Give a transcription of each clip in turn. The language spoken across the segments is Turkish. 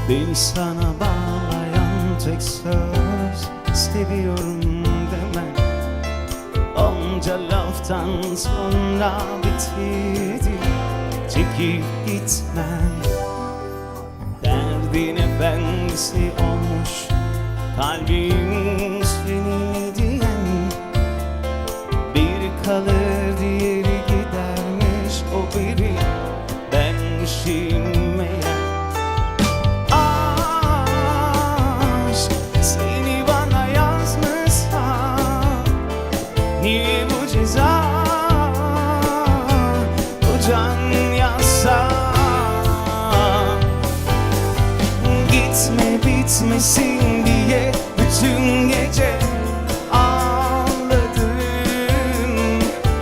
Beni sana bağlayan tek söz seviyorum demek. Onca laftan sonra bitirdi çekip gitmek. Derdin efendisi olmuş kalbim seni diyen, biri kalır diğeri gidermiş, o biri benmişim meğer. Aşk seni bana yazmışsa niye bu ceza, bu can yasa? Gitme bitmesin diye bütün gece ağladım.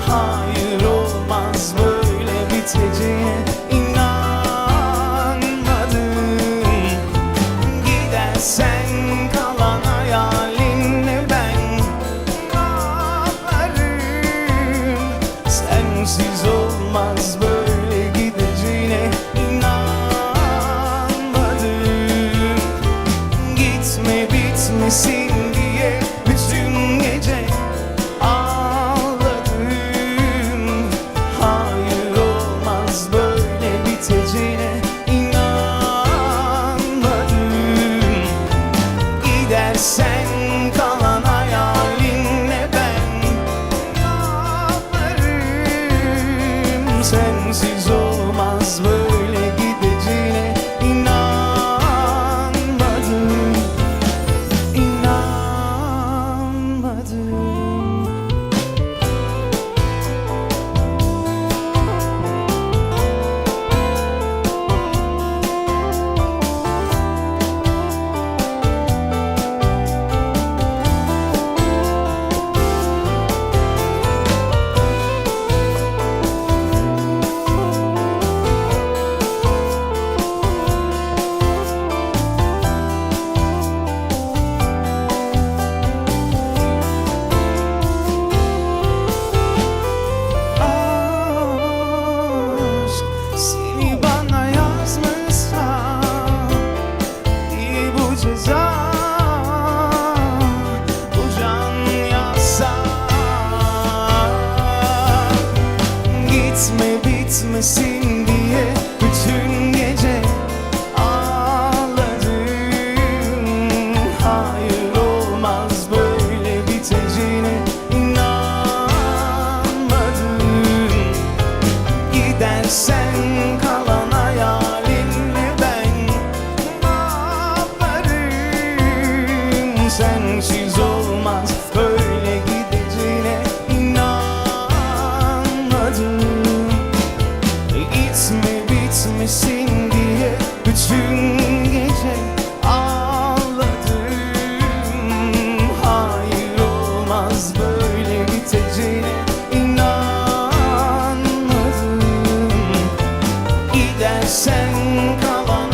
Hayır olmaz böyle biteceğine inanmadım. Gidersen kalan hayalinle ben ne yaparım? Sensiz olmaz böyle gideceğine inanmadım. Gitme bitmesin diye bütün gece ağladım. Hayır olmaz böyle biteceğine inanmadım. Gidersen kalan hayalinle ben ne yaparım? Sensiz olmaz böyle gideceğine inanmadım. İnanmadım. Aşk seni bana yazmışsa niye bu ceza, bu can yasa? Gitme bitmesin diye bütün gece ağladım. Hayır olmaz böyle biteceğine inanmadım. Gidersen kalan hayalinle ben ne yaparım? Sensiz olmaz böyle gideceğine inanmadım. Gitme bitmesin diye bütün gece ağladım. Hayır olmaz böyle biteceğine inanmadım. Gidersen kalan